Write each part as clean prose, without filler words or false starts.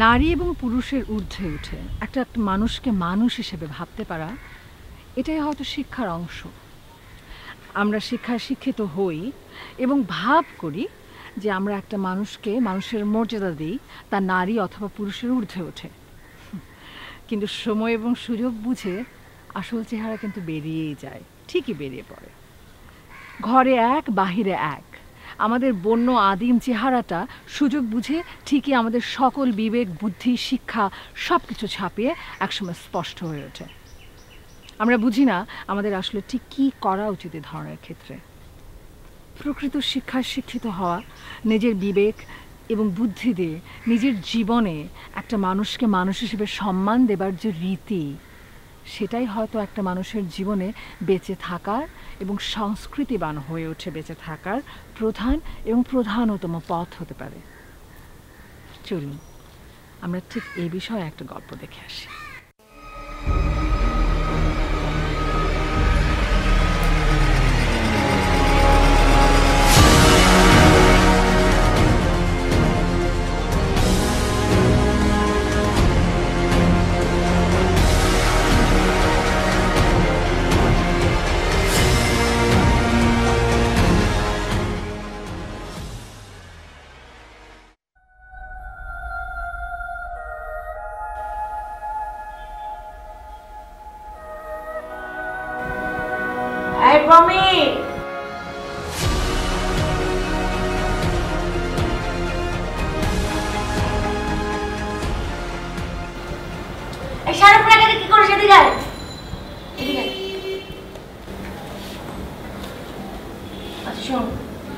নারী এবং পুরুষের ঊর্ধ্বে উঠে একটা মানুষকে মানুষ হিসেবে ভাবতে পারা, এটাই হয়তো শিক্ষার অংশ। আমরা শিক্ষায় শিক্ষিত হই এবং ভাব করি যে আমরা একটা মানুষকে মানুষের মর্যাদা দিই, তা নারী অথবা পুরুষের ঊর্ধ্বে ওঠে। কিন্তু সময় এবং সুযোগ বুঝে আসল চেহারা কিন্তু বেরিয়েই যায়, ঠিকই বেরিয়ে পড়ে। ঘরে এক, বাহিরে এক। আমাদের বন্য আদিম চেহারাটা সুযোগ বুঝে ঠিকই আমাদের সকল বিবেক, বুদ্ধি, শিক্ষা সব কিছু ছাপিয়ে একসময় স্পষ্ট হয়ে ওঠে। আমরা বুঝি না আমাদের আসলে ঠিক কী করা উচিত এ ধরনের ক্ষেত্রে। প্রকৃত শিক্ষায় শিক্ষিত হওয়া, নিজের বিবেক এবং বুদ্ধি দিয়ে নিজের জীবনে একটা মানুষকে মানুষ হিসেবে সম্মান দেবার যে রীতি, সেটাই হয়তো একটা মানুষের জীবনে বেঁচে থাকার এবং সংস্কৃতিবান হয়ে ওঠে বেঁচে থাকার প্রধান এবং প্রধানতম পথ হতে পারে। চলুন আমরা ঠিক এই বিষয়ে একটা গল্প দেখে আসি।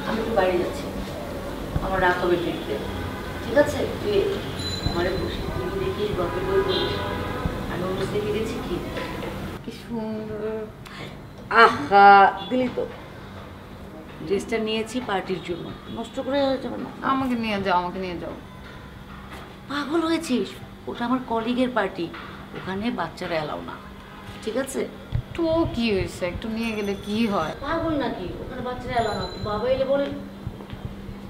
আমি তো বাইরে যাচ্ছি, আমার রাত হবে ফিরতে, ঠিক আছে? তুই আমার বসে টিভি দেখিস, গল্পের বই পড়িস, আমি অনুষ দেখে গেছি। কি সুন্দর! আহা, দিলি তো। ড্রেসটা নিয়েছি পার্টির জন্য, নষ্ট করে যাবে না। আমাকে নিয়ে যাও, আমাকে নিয়ে যাও। পাগল হয়েছিস? ওটা আমার কলিগের পার্টি, ওখানে বাচ্চারা এলাও না, ঠিক আছে? তো কি হয়েছে, একটু নিয়ে গেলে কি হয়? পাগল নাকি? ওখানে বাচ্চারা এলাও না, বাবা এলে বলে।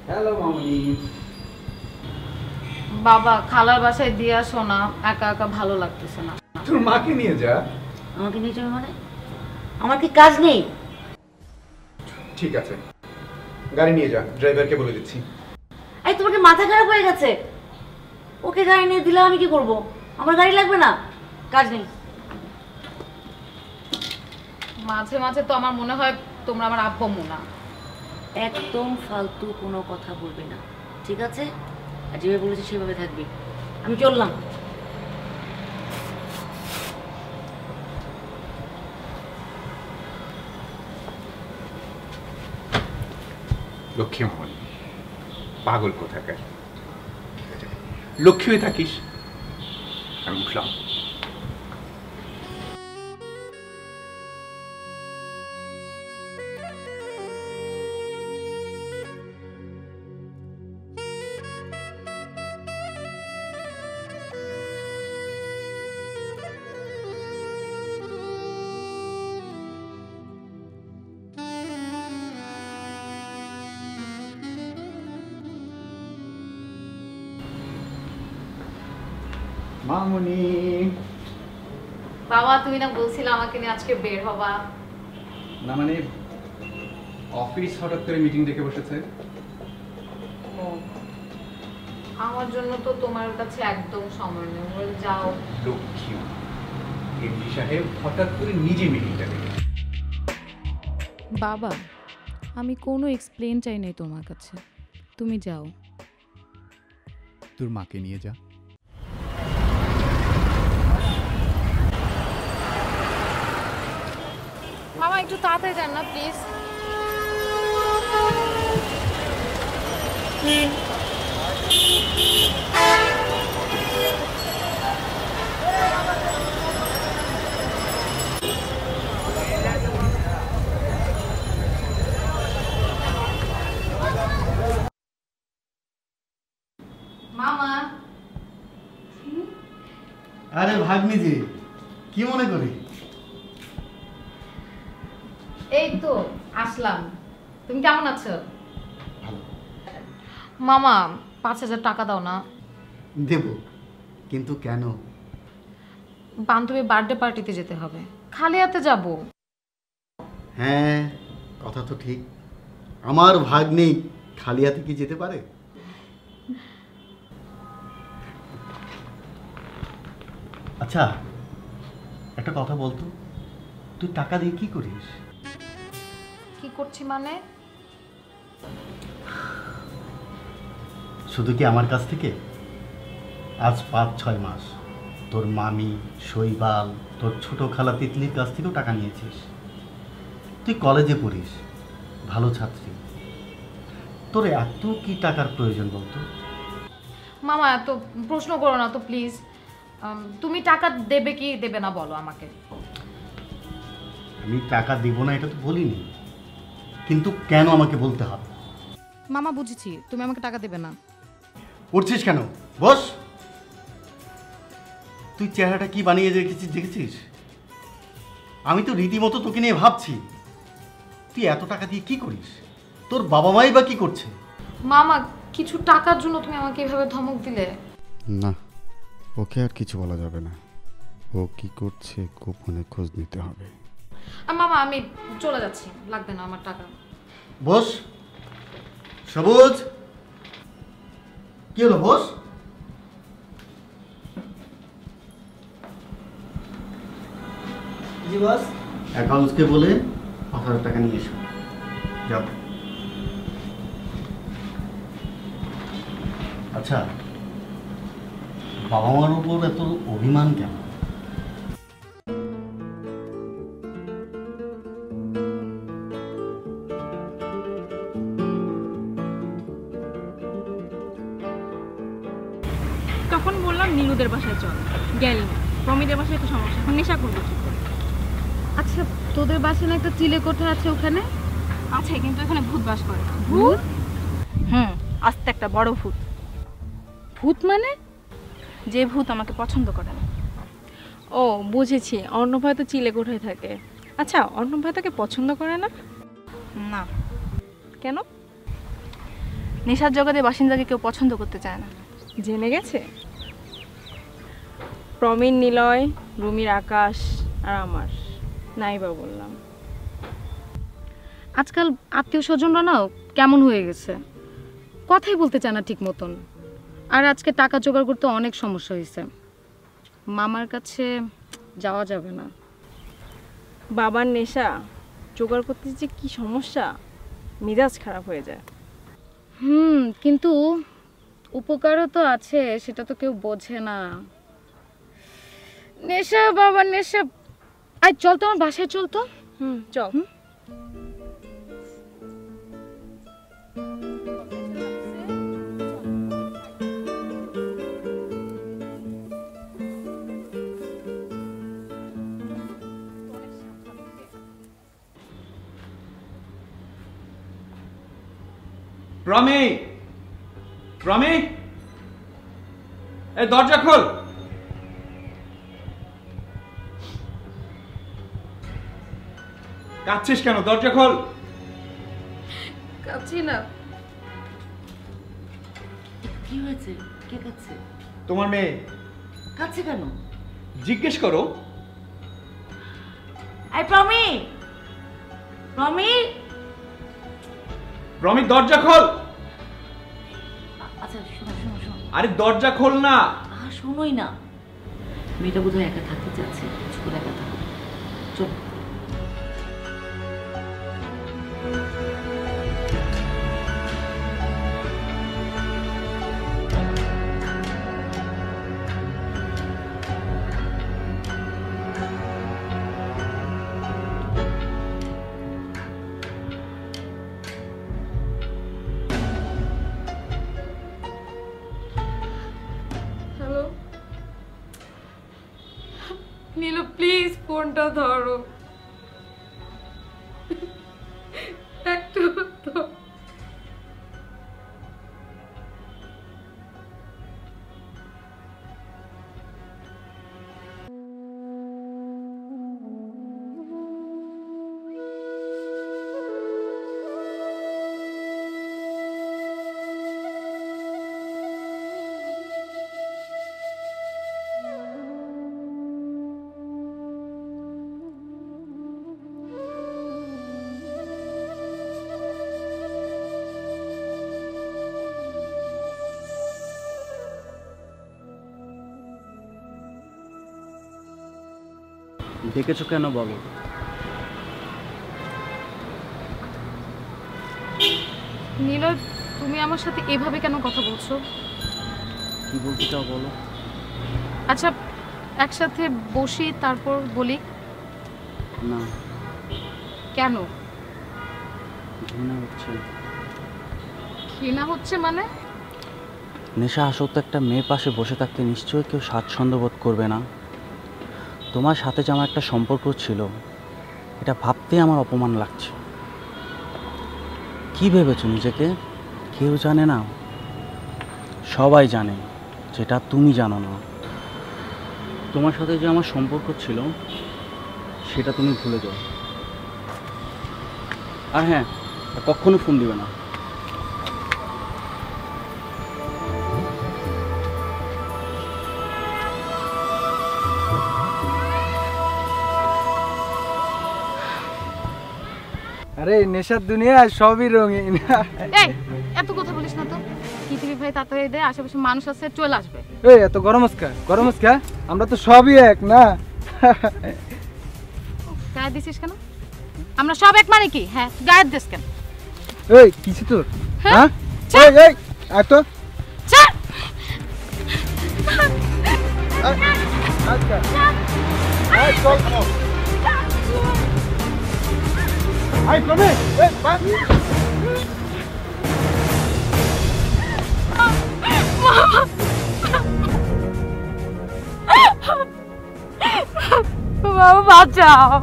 হ্যালো মামনি। বাবা, খালার বাসায় দিয়ে আসো না, একা একা ভালো লাগতেছে না। তোর মাকে নিয়ে যা। আমাকে নিয়ে যাবে মানে? আমার কি কাজ নেই? ঠিক আছে, গাড়ি নিয়ে যা, ড্রাইভারকে বলে দিচ্ছি। এই, তোমার কি মাথা খারাপ হয়ে গেছে? ওকে গাড়ি নিয়ে দিলে আমি কি করব? আমার গাড়ি লাগবে না, কাজ নেই। মাঝে মাঝে তো আমার মনে হয় তোমরা আমার আব্বু না। একদম ফালতু কোনো কথা বলবে না, ঠিক আছে? আর যেভাবে বলেছি সেভাবে থাকবি। আমি চললাম। লক্ষ্মী মামনি, পাগল কোথাকার। লক্ষ্মী হয়ে থাকিস। আমি উঠলাম। মামনি। বাবা, তুমি না বলছিলে আমাকে নিয়ে আজকে বের হবা? না মানে অফিস হঠাৎ করে মিটিং ডেকে বসেছে। আমার জন্য তো তোমার কাছে একদম সময় নেই, বলে যাও। লক্ষ্মী এমডি সাহেব হঠাৎ করে নিজে মিটিংটা ডেকে। বাবা, আমি কোনো এক্সপ্লেন চাই নাই তোমার কাছে, তুমি যাও। তোর মাকে নিয়ে যা। মামা, একটু তাড়াতাড়ি যান না প্লিজ। মামা। আরে ভাগ্নিজি, কি মনে করি? এই তো আসলাম, তুমি কেমন আছো? ভালো। মামা, ৫,০০০ টাকা দাও না। দেব, কিন্তু কেন? বান্ধবীর বার্থডে পার্টিতে যেতে হবে, খালি হাতে যাব। হ্যাঁ, কথা তো ঠিক। আমার ভাগ্নি খালি হাতে কি যেতে পারে? আচ্ছা, একটা কথা বলতো, তুই টাকা দিয়ে কি করিস? কি করছি মানে? শুধু কি আমার কাছ থেকে? আজ 5-6 মাস তোর মামি, শৈবাল, তোর ছোট খালা তিতলির কাছ থেকেও টাকা নিয়েছিস। তুই কলেজে পড়িস, ভালো ছাত্রী, তোর এত কি টাকার প্রয়োজন বলতো? মামা এত প্রশ্ন করো না তো প্লিজ। তুমি টাকা দেবে কি দেবে না বলো আমাকে। আমি টাকা দিব না এটা তো বলিনি, কিন্তু কেন আমাকে বলতে হবে? মামা বুঝেছি, তুমি আমাকে টাকা দেবে না। উঠছিস কেন? বস। তুই চেহারাটা কি বানিয়ে রেখেছিস দেখেছিস? আমি তো রীতিমতো তোকে নিয়ে ভাবছি। তুই এত টাকা দিয়ে কি করিস? তোর বাবা মাই বা কি করছে? মামা কিছু টাকার জন্য তুমি আমাকে এভাবে ধমক দিলে? না, ওকে আর কিছু বলা যাবে না। ও কি করছে গোপনে খোঁজ নিতে হবে। মামা আমি চলে যাচ্ছি, লাগবে না আমার টাকা। বস। সবুজ, কি হলো বস? জি বস। অ্যাকাউন্টসকে বলে 5,000 টাকা নিয়ে এসো। যাও। আচ্ছা, বাবা মার উপর এত অভিমান কেন? তখন বললাম নীলুদের বাসায় চল, গেলি না। প্রমিদের বাসায় তো সমস্যা, এখন নেশা করবো কি করে? আচ্ছা, তোদের বাসায় না একটা চিলে কোঠা আছে ওখানে? আছে, কিন্তু এখানে ভূত বাস করে। ভূত? আস্তে একটা বড় ভূত। ভূত মানে? যে ভূত আমাকে পছন্দ করে না। ও বুঝেছি, অর্ণব হয়তো চিলে কোঠায় থাকে। আচ্ছা, অর্ণব ভাই তাকে পছন্দ করে না? না। কেন? নেশার জগতে বাসিন্দাকে কেউ পছন্দ করতে চায় না, জেনে গেছে। প্রমির নিলয়, রুমির আকাশ, আর আমার নাইবা বললাম। আজকাল আত্মীয় স্বজনরা না কেমন হয়ে গেছে, কথাই বলতে চায় না ঠিক মতন। আর আজকে টাকা জোগাড় করতে অনেক সমস্যা হয়েছে, মামার কাছে যাওয়া যাবে না। বাবার নেশা জোগাড় করতে যে কি সমস্যা, মেজাজ খারাপ হয়ে যায়। কিন্তু উপকারও তো আছে, সেটা তো কেউ বোঝে না। নেশা, বাবার নেশা। আয় চল তো আমার বাসায়, চল তো। চল। প্রমি, প্রমি, এই দরজা খোল। কাঁদছিস কেন? দরজা খোল। কাঁদছি না। কি হয়েছে? কে কাছে? তোমার মেয়ে কাছে কেন? জিজ্ঞেস করো। আই প্রমি, প্রমি, প্রমি দরজা খোল। আচ্ছা শোনো শোনো শোনো, আরে দরজা খোল না। শোনোই না। মেয়েটা বোধহয় একা থাকতে চাচ্ছে, কিছু করে একা থাকো। চল। হ্যালো নীলু, প্লিজ ফোনটা ধরো। একটু তো। ডেকেছো কেন বলো? নীলয়, তুমি আমার সাথে এভাবে কেন কথা বলছো? কি বলতে চাও বলো? আচ্ছা, একসাথে বসি তারপর বলি। না। কেন? ঘৃণা হচ্ছে। ঘৃণা হচ্ছে মানে? নেশা আসক্ত একটা মেয়ের পাশে বসে থাকতে নিশ্চয়ই কেউ স্বাচ্ছন্দ্য বোধ করবে না। তোমার সাথে যে আমার একটা সম্পর্ক ছিল, এটা ভাবতেই আমার অপমান লাগছে। কি ভেবেছো নিজেকে? কেউ জানে না? সবাই জানে, যেটা তুমি জানো না। তোমার সাথে যে আমার সম্পর্ক ছিল সেটা তুমি ভুলে যাও। আর হ্যাঁ, কখনো ফোন দিবে না। আরে নেশার দুনিয়ায় সবই রঙিন। এই, এত কথা বলিস না তো। পৃথিবী ভাই তাড়াতাড়ি দে, আশেপাশে মানুষ আছে, চলে আসবে। এই এত গরমস্কা, আমরা তো সবই এক না। গায়ে দিছিস কেন? আমরা সব এক মানে কি? হ্যাঁ, গায়ে দিস কেন? এই কিছু তোর, হ্যাঁ? এই এই আয় তো। ছাড়। আচ্ছা আয় চল। আয় কমে। এই বাস। বাবা বাঁচাও।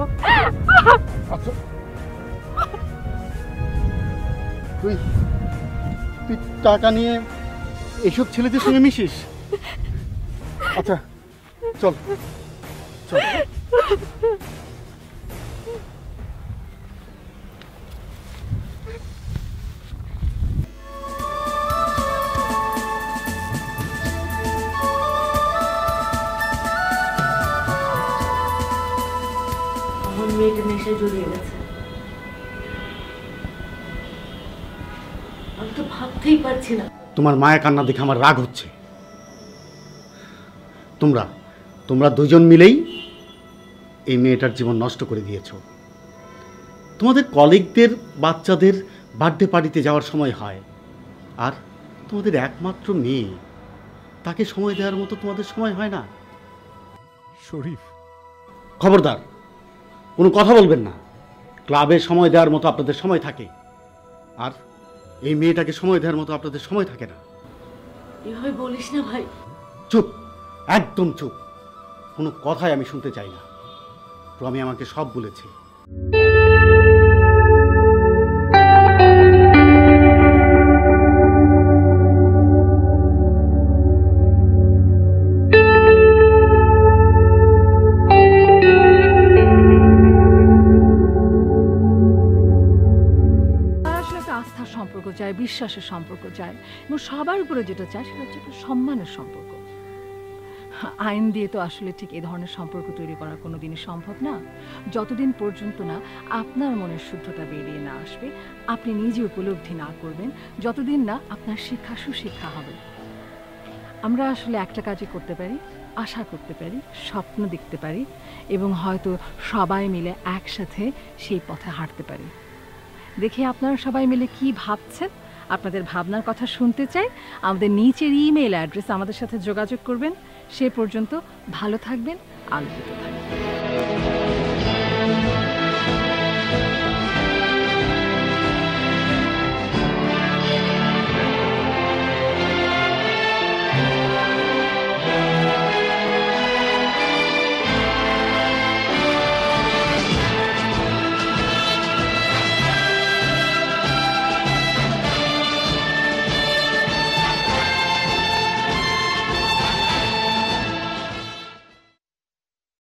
আচ্ছা, তুই টাকা নিয়ে এসব ছেলেদের সঙ্গে মিশিস? আচ্ছা চল চল। আমার মেয়েটা নেশায় জড়িয়ে গেছে। আমি তো ভাবতেই পারছি না। তোমার মায়া কান্না দেখে আমার রাগ হচ্ছে। তোমরা দুজন মিলেই এই মেয়েটার জীবন নষ্ট করে দিয়েছো। তোমাদের কলিগদের বাচ্চাদের বার্থডে পার্টিতে যাওয়ার সময় হয়, আর তোমাদের একমাত্র মেয়ে, তাকে সময় দেওয়ার মতো তোমাদের সময় হয় না। শরীফ, খবরদার, কোনো কথা বলবেন না। ক্লাবে সময় দেওয়ার মতো আপনাদের সময় থাকে, আর এই মেয়েটাকে সময় দেওয়ার মতো আপনাদের সময় থাকে না। এভাবে বলিস না ভাই। চুপ, একদম চুপ। কোনো কথাই আমি শুনতে চাই না। প্রমি আমাকে সব বলেছে। সম্পর্ক চায়, বিশ্বাসের সম্পর্ক চায়, এবং সবার উপরে যেটা চায় সেটা হচ্ছে একটা সম্মানের সম্পর্ক। আইন দিয়ে তো আসলে ঠিক এই ধরনের সম্পর্ক তৈরি করা কোনো দিনই সম্ভব না, যতদিন পর্যন্ত না আপনার মনের শুদ্ধতা বেরিয়ে না আসবে, আপনি নিজে উপলব্ধি না করবেন, যতদিন না আপনার শিক্ষা সুশিক্ষা হবে। আমরা আসলে একটা কাজই করতে পারি, আশা করতে পারি, স্বপ্ন দেখতে পারি, এবং হয়তো সবাই মিলে একসাথে সেই পথে হাঁটতে পারি। দেখি আপনারা সবাই মিলে কি ভাবছেন, আপনাদের ভাবনার কথা শুনতে চাই। আমাদের নিচের ইমেল অ্যাড্রেস আমাদের সাথে যোগাযোগ করবেন। সে পর্যন্ত ভালো থাকবেন, আলোকিত থাকবেন।